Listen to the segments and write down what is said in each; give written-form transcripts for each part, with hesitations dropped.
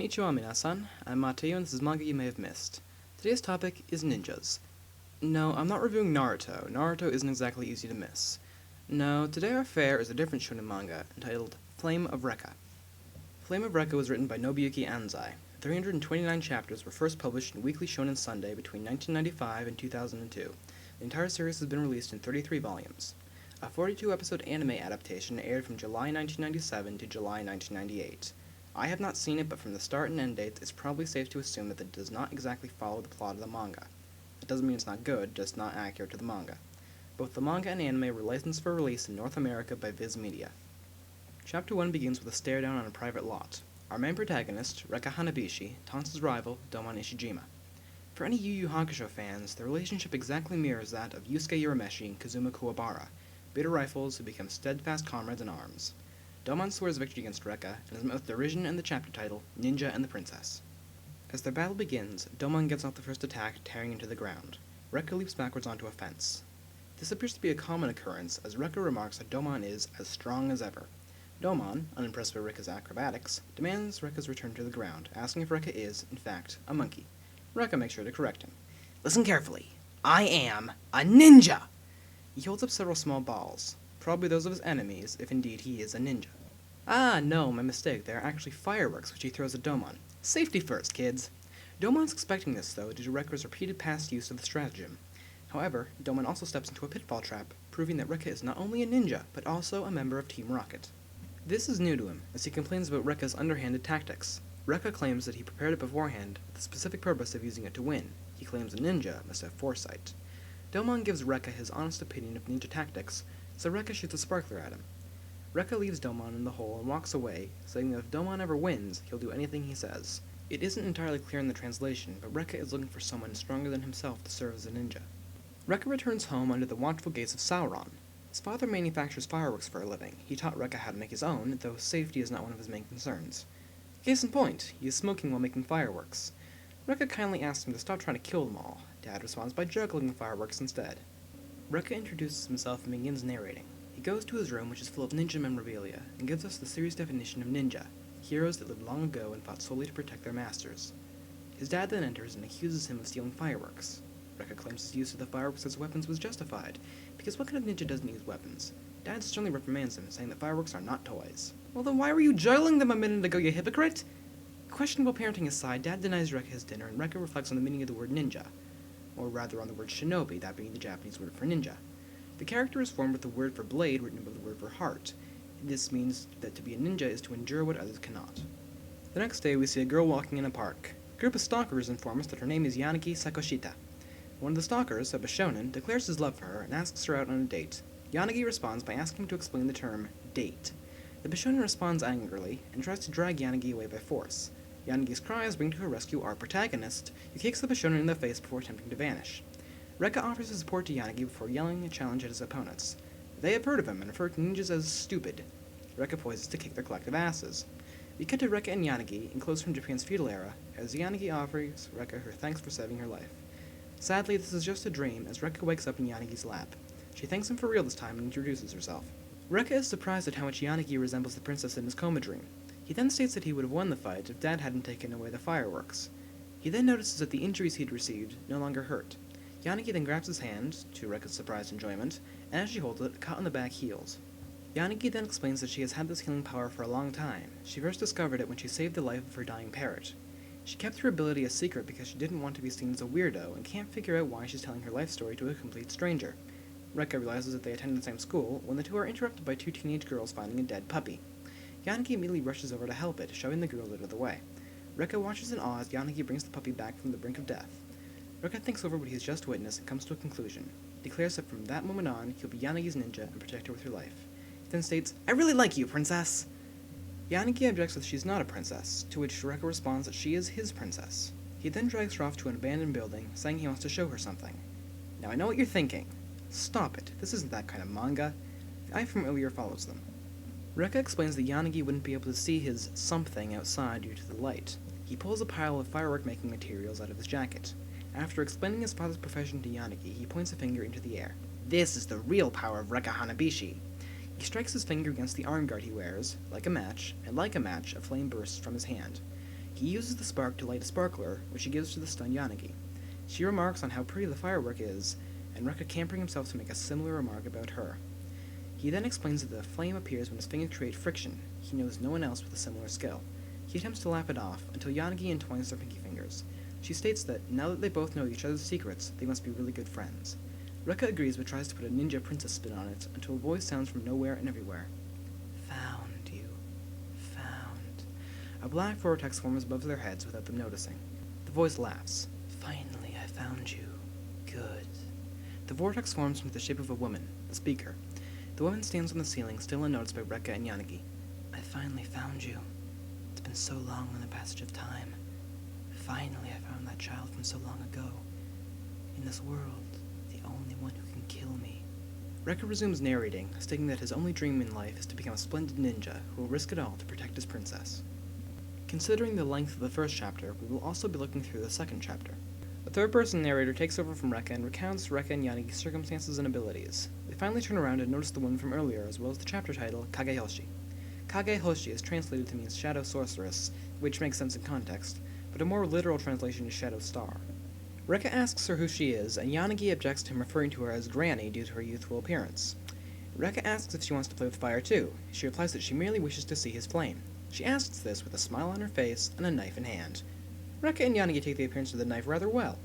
Konnichiwa minasan, I'm Mateo and this is Manga You May Have Missed. Today's topic is ninjas. No, I'm not reviewing Naruto. Naruto isn't exactly easy to miss. No, today our fare is a different shonen manga entitled Flame of Recca. Flame of Recca was written by Nobuyuki Anzai. 329 chapters were first published in Weekly Shonen Sunday between 1995 and 2002. The entire series has been released in 33 volumes. A 42-episode anime adaptation aired from July 1997 to July 1998. I have not seen it, but from the start and end dates, it's probably safe to assume that it does not exactly follow the plot of the manga. It doesn't mean it's not good, just not accurate to the manga. Both the manga and anime were licensed for release in North America by Viz Media. Chapter 1 begins with a stare down on a private lot. Our main protagonist, Recca Hanabishi, taunts his rival, Domon Ishijima. For any Yu Yu Hakusho fans, the relationship exactly mirrors that of Yusuke Urameshi and Kazuma Kuwabara, bitter rivals who become steadfast comrades in arms. Domon swears victory against Recca and is met with derision and the chapter title, Ninja and the Princess. As their battle begins, Domon gets off the first attack, tearing into the ground. Recca leaps backwards onto a fence. This appears to be a common occurrence, as Recca remarks that Domon is as strong as ever. Domon, unimpressed by Recca's acrobatics, demands Recca's return to the ground, asking if Recca is, in fact, a monkey. Recca makes sure to correct him. Listen carefully. I am a ninja! He holds up several small balls, probably those of his enemies, if indeed he is a ninja. Ah, no, my mistake. They are actually fireworks, which he throws at Domon. Safety first, kids! Domon's expecting this, though, due to Recca's repeated past use of the stratagem. However, Domon also steps into a pitfall trap, proving that Recca is not only a ninja, but also a member of Team Rocket. This is new to him, as he complains about Recca's underhanded tactics. Recca claims that he prepared it beforehand with the specific purpose of using it to win. He claims a ninja must have foresight. Domon gives Recca his honest opinion of ninja tactics, so Recca shoots a sparkler at him. Recca leaves Domon in the hole and walks away, saying that if Domon ever wins, he'll do anything he says. It isn't entirely clear in the translation, but Recca is looking for someone stronger than himself to serve as a ninja. Recca returns home under the watchful gaze of Sauron. His father manufactures fireworks for a living. He taught Recca how to make his own, though safety is not one of his main concerns. Case in point, he is smoking while making fireworks. Recca kindly asks him to stop trying to kill them all. Dad responds by juggling the fireworks instead. Recca introduces himself and begins narrating. He goes to his room, which is full of ninja memorabilia, and gives us the series definition of ninja, heroes that lived long ago and fought solely to protect their masters. His dad then enters and accuses him of stealing fireworks. Recca claims his use of the fireworks as weapons was justified, because what kind of ninja doesn't use weapons? Dad sternly reprimands him, saying that fireworks are not toys. Well then why were you juggling them a minute ago, you hypocrite? Questionable parenting aside, Dad denies Recca his dinner, and Recca reflects on the meaning of the word ninja, or rather on the word shinobi, that being the Japanese word for ninja. The character is formed with the word for blade written above the word for heart. This means that to be a ninja is to endure what others cannot. The next day, we see a girl walking in a park. A group of stalkers inform us that her name is Yanagi Sakoshita. One of the stalkers, a shonen, declares his love for her and asks her out on a date. Yanagi responds by asking him to explain the term date. The shonen responds angrily and tries to drag Yanagi away by force. Yanagi's cries bring to her rescue our protagonist, who kicks the shonen in the face before attempting to vanish. Recca offers his support to Yanagi before yelling a challenge at his opponents. They have heard of him and refer to ninjas as stupid. Recca poises to kick their collective asses. We cut to Recca and Yanagi, enclosed from Japan's feudal era, as Yanagi offers Recca her thanks for saving her life. Sadly, this is just a dream, as Recca wakes up in Yanagi's lap. She thanks him for real this time and introduces herself. Recca is surprised at how much Yanagi resembles the princess in his coma dream. He then states that he would have won the fight if Dad hadn't taken away the fireworks. He then notices that the injuries he'd received no longer hurt. Yanagi then grabs his hand, to Recca's surprised enjoyment, and as she holds it, a cut on the back heals. Yanagi then explains that she has had this healing power for a long time. She first discovered it when she saved the life of her dying parrot. She kept her ability a secret because she didn't want to be seen as a weirdo and can't figure out why she's telling her life story to a complete stranger. Recca realizes that they attend the same school when the two are interrupted by two teenage girls finding a dead puppy. Yanagi immediately rushes over to help it, shoving the girls out of the way. Recca watches in awe as Yanagi brings the puppy back from the brink of death. Recca thinks over what he's just witnessed and comes to a conclusion. He declares that from that moment on, he'll be Yanagi's ninja and protect her with her life. He then states, "I really like you, princess!" Yanagi objects that she's not a princess, to which Recca responds that she is his princess. He then drags her off to an abandoned building, saying he wants to show her something. Now I know what you're thinking. Stop it, this isn't that kind of manga. The eye from earlier follows them. Recca explains that Yanagi wouldn't be able to see his something outside due to the light. He pulls a pile of firework-making materials out of his jacket. After explaining his father's profession to Yanagi, he points a finger into the air. This is the real power of Recca Hanabishi. He strikes his finger against the arm guard he wears, like a match, and like a match, a flame bursts from his hand. He uses the spark to light a sparkler, which he gives to the stunned Yanagi. She remarks on how pretty the firework is, and Recca can't bring himself to make a similar remark about her. He then explains that the flame appears when his fingers create friction. He knows no one else with a similar skill. He attempts to laugh it off, until Yanagi entwines their pinky fingers. She states that, now that they both know each other's secrets, they must be really good friends. Recca agrees but tries to put a ninja princess spin on it, until a voice sounds from nowhere and everywhere. Found you. Found. A black vortex forms above their heads without them noticing. The voice laughs. Finally, I found you. Good. The vortex forms into the shape of a woman, the speaker. The woman stands on the ceiling, still unnoticed by Recca and Yanagi. I finally found you. It's been so long in the passage of time. Finally, I found that child from so long ago. In this world, the only one who can kill me. Recca resumes narrating, stating that his only dream in life is to become a splendid ninja who will risk it all to protect his princess. Considering the length of the first chapter, we will also be looking through the second chapter. A third-person narrator takes over from Recca and recounts Recca and Yanagi's circumstances and abilities. They finally turn around and notice the woman from earlier, as well as the chapter title, Kagehoshi. Kagehoshi is translated to mean shadow sorceress, which makes sense in context, but a more literal translation is shadow star. Recca asks her who she is, and Yanagi objects to him referring to her as Granny due to her youthful appearance. Recca asks if she wants to play with fire too. She replies that she merely wishes to see his flame. She asks this with a smile on her face and a knife in hand. Recca and Yanagi take the appearance of the knife rather well.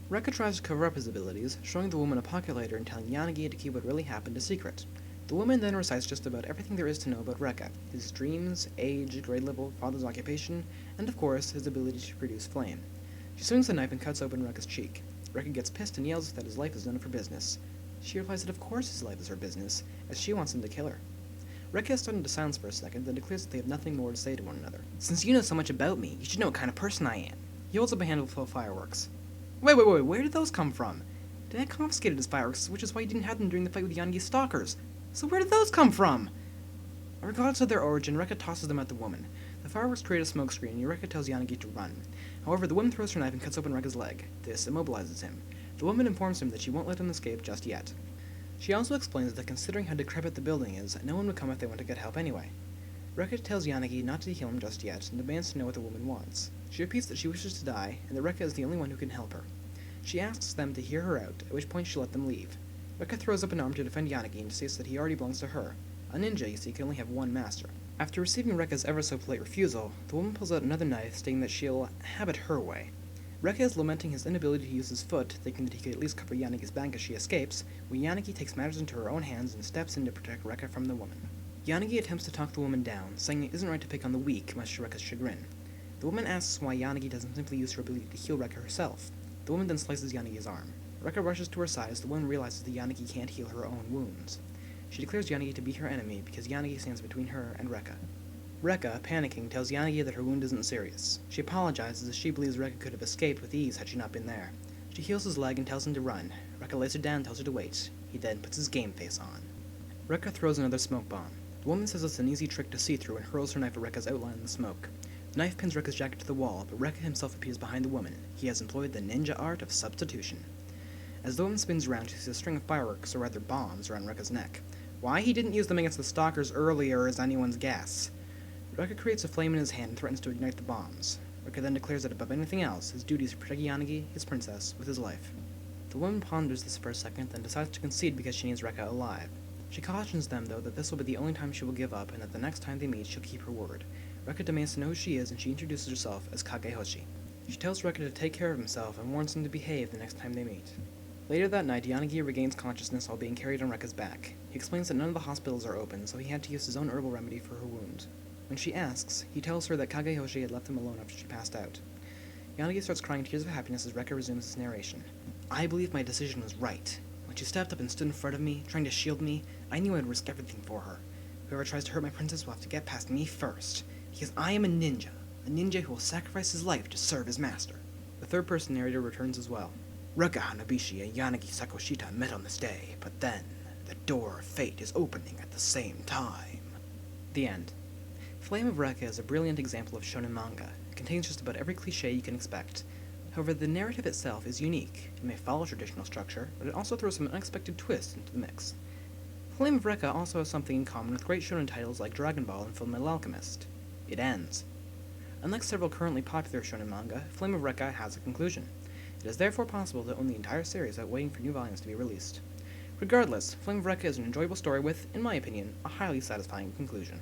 Recca tries to cover up his abilities, showing the woman a pocket lighter and telling Yanagi to keep what really happened a secret. The woman then recites just about everything there is to know about Recca, his dreams, age, grade level, father's occupation, and of course, his ability to produce flame. She swings the knife and cuts open Recca's cheek. Recca gets pissed and yells that his life is none of her business. She replies that of course his life is her business, as she wants him to kill her. Recca is stunned into silence for a second, then declares that they have nothing more to say to one another. Since you know so much about me, you should know what kind of person I am. He holds up a handful of fireworks. Wait, where did those come from? Dad confiscated his fireworks, which is why he didn't have them during the fight with Yanagi's stalkers. So where did those come from? Regardless of their origin, Recca tosses them at the woman. The fireworks create a smoke screen, and Recca tells Yanagi to run. However, the woman throws her knife and cuts open Recca's leg. This immobilizes him. The woman informs him that she won't let him escape just yet. She also explains that considering how decrepit the building is, no one would come if they went to get help anyway. Recca tells Yanagi not to heal him just yet, and demands to know what the woman wants. She repeats that she wishes to die, and that Recca is the only one who can help her. She asks them to hear her out, at which point she let them leave. Recca throws up an arm to defend Yanagi and states that he already belongs to her. A ninja, you see, can only have one master. After receiving Recca's ever-so-polite refusal, the woman pulls out another knife, stating that she'll have it her way. Recca is lamenting his inability to use his foot, thinking that he could at least cover Yanagi's back as she escapes, when Yanagi takes matters into her own hands and steps in to protect Recca from the woman. Yanagi attempts to talk the woman down, saying it isn't right to pick on the weak, much to Recca's chagrin. The woman asks why Yanagi doesn't simply use her ability to heal Recca herself. The woman then slices Yanagi's arm. Recca rushes to her side as the woman realizes that Yanagi can't heal her own wounds. She declares Yanagi to be her enemy because Yanagi stands between her and Recca. Recca, panicking, tells Yanagi that her wound isn't serious. She apologizes as she believes Recca could have escaped with ease had she not been there. She heals his leg and tells him to run. Recca lays her down and tells her to wait. He then puts his game face on. Recca throws another smoke bomb. The woman says it's an easy trick to see through and hurls her knife at Recca's outline in the smoke. The knife pins Recca's jacket to the wall, but Recca himself appears behind the woman. He has employed the ninja art of substitution. As the woman spins around, she sees a string of fireworks, or rather bombs, around Recca's neck. Why he didn't use them against the stalkers earlier is anyone's guess. Recca creates a flame in his hand and threatens to ignite the bombs. Recca then declares that above anything else, his duty is to protect Yanagi, his princess, with his life. The woman ponders this for a second, then decides to concede because she needs Recca alive. She cautions them, though, that this will be the only time she will give up, and that the next time they meet, she'll keep her word. Recca demands to know who she is, and she introduces herself as Kagehoshi. She tells Recca to take care of himself, and warns him to behave the next time they meet. Later that night, Yanagi regains consciousness while being carried on Recca's back. He explains that none of the hospitals are open, so he had to use his own herbal remedy for her wound. When she asks, he tells her that Kagehoshi had left him alone after she passed out. Yanagi starts crying tears of happiness as Recca resumes his narration. I believe my decision was right. When she stepped up and stood in front of me, trying to shield me, I knew I'd risk everything for her. Whoever tries to hurt my princess will have to get past me first, because I am a ninja who will sacrifice his life to serve his master. The third-person narrator returns as well. Recca Hanabishi and Yanagi Sakoshita met on this day, but then, the door of fate is opening at the same time. The end. Flame of Recca is a brilliant example of shonen manga. It contains just about every cliché you can expect. However, the narrative itself is unique. It may follow traditional structure, but it also throws some unexpected twists into the mix. Flame of Recca also has something in common with great shonen titles like Dragon Ball and Fullmetal Alchemist. It ends. Unlike several currently popular shonen manga, Flame of Recca has a conclusion. It is therefore possible to own the entire series without waiting for new volumes to be released. Regardless, Flame of Recca is an enjoyable story with, in my opinion, a highly satisfying conclusion.